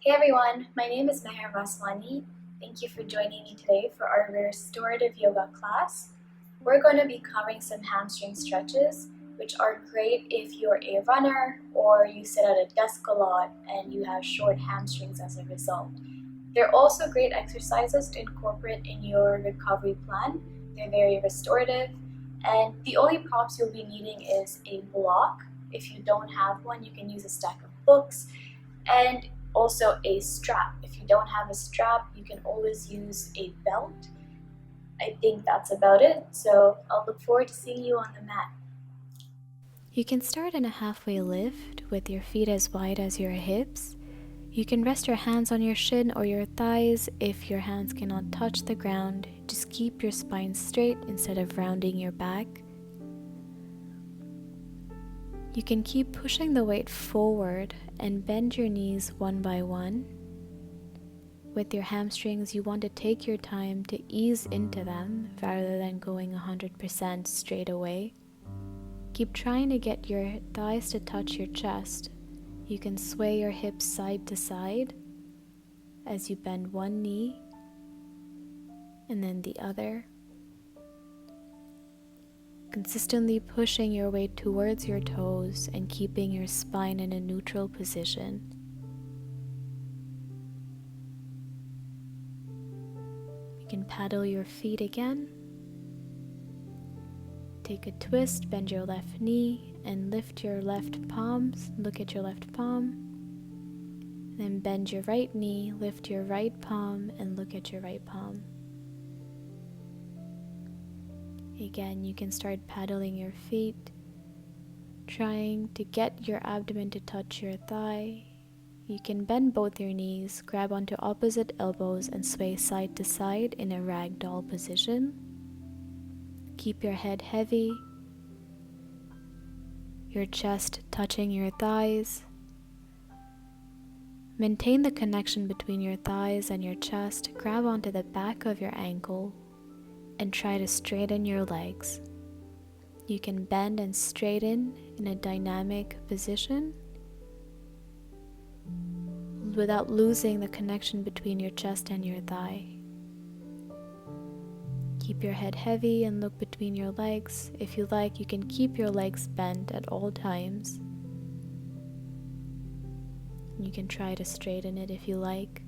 Hey everyone, my name is Mehr Vaswani. Thank you for joining me today for our restorative yoga class. We're going to be covering some hamstring stretches, which are great if you're a runner or you sit at a desk a lot and you have short hamstrings as a result. They're also great exercises to incorporate in your recovery plan. They're very restorative, and the only props you'll be needing is a block. If you don't have one, you can use a stack of books and also a strap. If you don't have a strap, you can always use a belt. I think that's about it, so I'll look forward to seeing you on the mat. You can start in a halfway lift with your feet as wide as your hips. You can rest your hands on your shin or your thighs. If your hands cannot touch the ground, just keep your spine straight instead of rounding your back. You can keep pushing the weight forward and bend your knees one by one. With your hamstrings, you want to take your time to ease into them rather than going 100% straight away. Keep trying to get your thighs to touch your chest. You can sway your hips side to side as you bend one knee and then the other, consistently pushing your weight towards your toes and keeping your spine in a neutral position. You can paddle your feet again. Take a twist, bend your left knee and lift your left palms. Look at your left palm. Then bend your right knee, lift your right palm and look at your right palm. Again, you can start paddling your feet, trying to get your abdomen to touch your thigh. You can bend both your knees, grab onto opposite elbows and sway side to side in a ragdoll position. Keep your head heavy, your chest touching your thighs. Maintain the connection between your thighs and your chest. Grab onto the back of your ankle and try to straighten your legs. You can bend and straighten in a dynamic position without losing the connection between your chest and your thigh. Keep your head heavy and look between your legs. If you like, you can keep your legs bent at all times. You can try to straighten it if you like.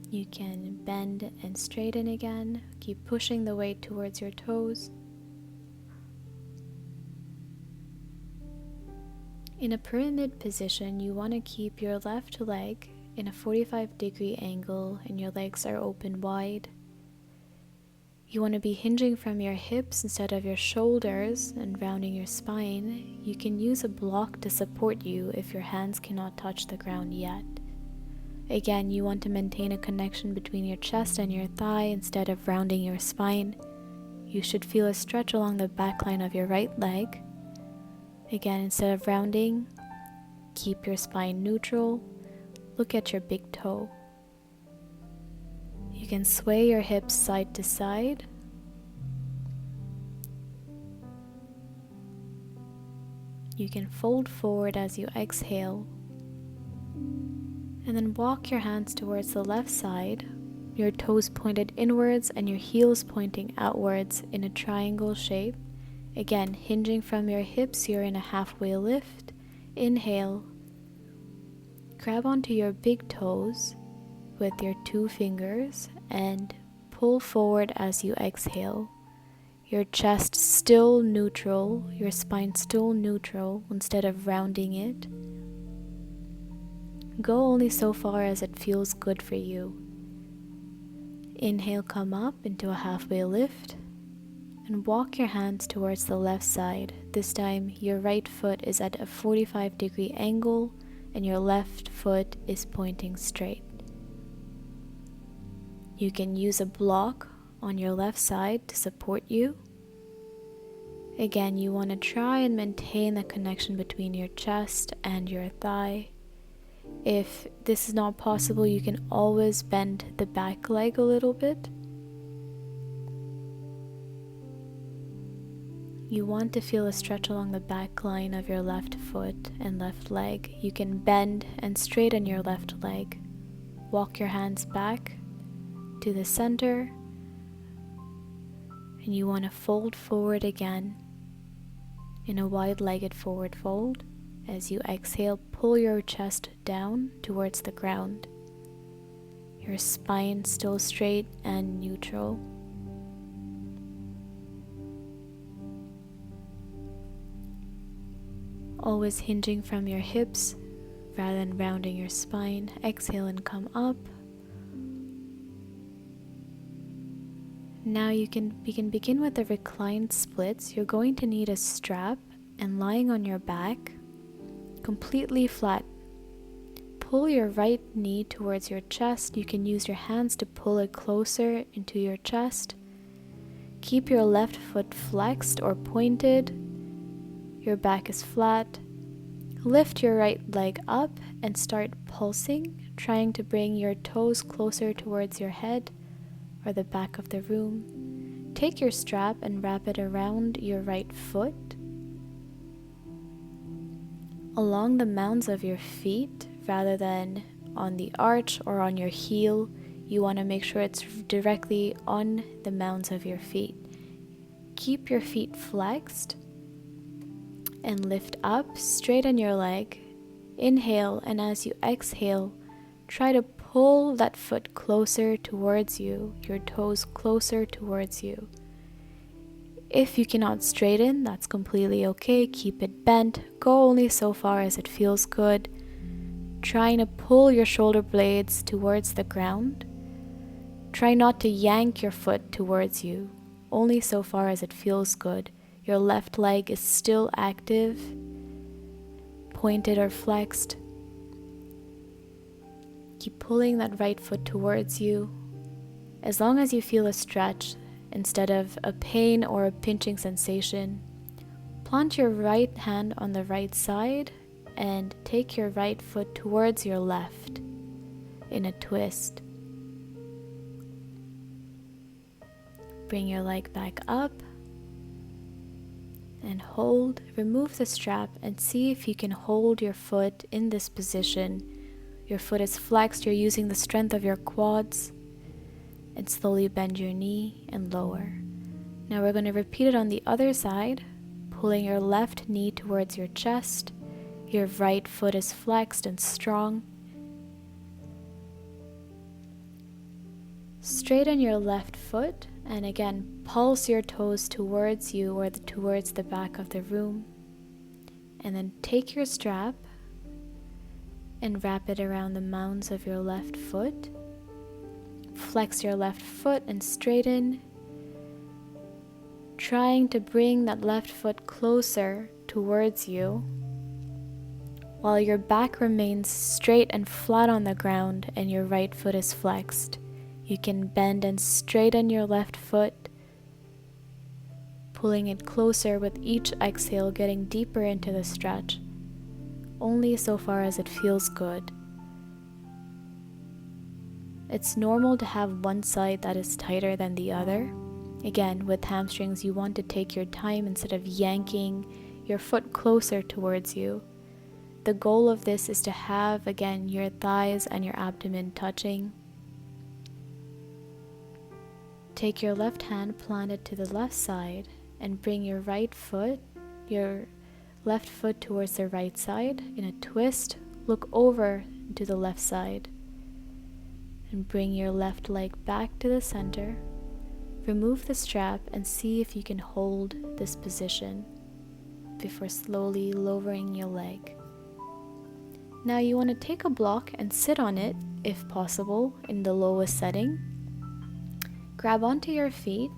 You can bend and straighten again. Keep pushing the weight towards your toes. In a pyramid position, you want to keep your left leg in a 45-degree angle and your legs are open wide. You want to be hinging from your hips instead of your shoulders and rounding your spine. You can use a block to support you if your hands cannot touch the ground yet. Again, you want to maintain a connection between your chest and your thigh instead of rounding your spine. You should feel a stretch along the back line of your right leg. Again, instead of rounding, keep your spine neutral. Look at your big toe. You can sway your hips side to side. You can fold forward as you exhale. And then walk your hands towards the left side, your toes pointed inwards and your heels pointing outwards in a triangle shape. Again, hinging from your hips, you're in a halfway lift. Inhale. Grab onto your big toes with your 2 fingers and pull forward as you exhale. Your chest still neutral, your spine still neutral instead of rounding it. Go only so far as it feels good for you. Inhale, come up into a halfway lift and walk your hands towards the left side. This time your right foot is at a 45-degree angle and your left foot is pointing straight. You can use a block on your left side to support you. Again, you want to try and maintain the connection between your chest and your thigh. If this is not possible, you can always bend the back leg a little bit. You want to feel a stretch along the back line of your left foot and left leg. You can bend and straighten your left leg. Walk your hands back to the center, and you want to fold forward again in a wide-legged forward fold. As you exhale, pull your chest down towards the ground. Your spine still straight and neutral. Always hinging from your hips rather than rounding your spine. Exhale and come up. Now you can begin with the reclined splits. You're going to need a strap, and lying on your back, completely flat. Pull your right knee towards your chest. You can use your hands to pull it closer into your chest. Keep your left foot flexed or pointed. Your back is flat. Lift your right leg up and start pulsing, trying to bring your toes closer towards your head or the back of the room. Take your strap and wrap it around your right foot, along the mounds of your feet rather than on the arch or on your heel. You want to make sure it's directly on the mounds of your feet. Keep your feet flexed and lift up, straighten your leg. Inhale, and as you exhale, try to pull that foot closer towards you, your toes closer towards you. If you cannot straighten, that's completely okay. Keep it bent. Go only so far as it feels good. Trying to pull your shoulder blades towards the ground. Try not to yank your foot towards you, only so far as it feels good. Your left leg is still active, pointed or flexed. Keep pulling that right foot towards you. As long as you feel a stretch instead of a pain or a pinching sensation, plant your right hand on the right side and take your right foot towards your left in a twist. Bring your leg back up and hold. Remove the strap and see if you can hold your foot in this position. Your foot is flexed, you're using the strength of your quads, and slowly bend your knee and lower. Now we're going to repeat it on the other side, pulling your left knee towards your chest. Your right foot is flexed and strong. Straighten your left foot, and again, pulse your toes towards you or towards the back of the room. And then take your strap and wrap it around the mounds of your left foot. Flex your left foot and straighten, trying to bring that left foot closer towards you, while your back remains straight and flat on the ground and your right foot is flexed. You can bend and straighten your left foot, pulling it closer with each exhale, getting deeper into the stretch, only so far as it feels good. It's normal to have one side that is tighter than the other. Again, with hamstrings, you want to take your time instead of yanking your foot closer towards you. The goal of this is to have, again, your thighs and your abdomen touching. Take your left hand, plant it to the left side, and bring your left foot towards the right side. In a twist, look over to the left side, and bring your left leg back to the center. Remove the strap and see if you can hold this position before slowly lowering your leg. Now you want to take a block and sit on it, if possible, in the lowest setting. Grab onto your feet,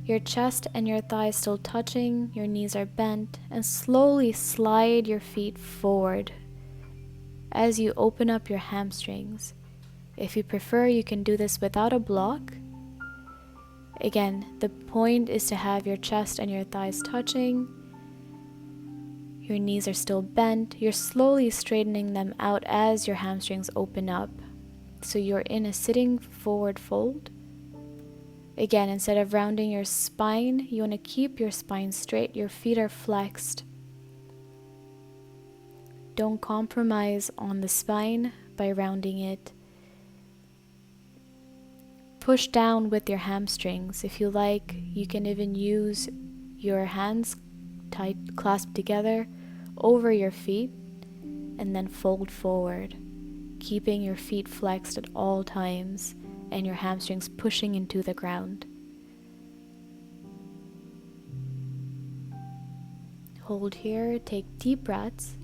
your chest and your thighs still touching, your knees are bent, and slowly slide your feet forward as you open up your hamstrings. If you prefer, you can do this without a block. Again, the point is to have your chest and your thighs touching. Your knees are still bent. You're slowly straightening them out as your hamstrings open up. So you're in a sitting forward fold. Again, instead of rounding your spine, you want to keep your spine straight. Your feet are flexed. Don't compromise on the spine by rounding it. Push down with your hamstrings. If you like, you can even use your hands tight, clasped together over your feet, and then fold forward, keeping your feet flexed at all times and your hamstrings pushing into the ground. Hold here, take deep breaths.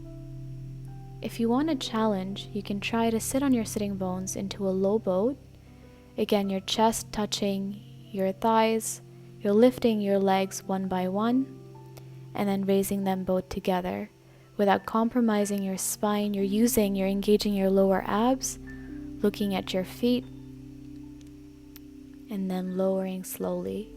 If you want a challenge, you can try to sit on your sitting bones into a low boat. Again, your chest touching your thighs. You're lifting your legs one by one and then raising them both together. Without compromising your spine, you're engaging your lower abs, looking at your feet, and then lowering slowly.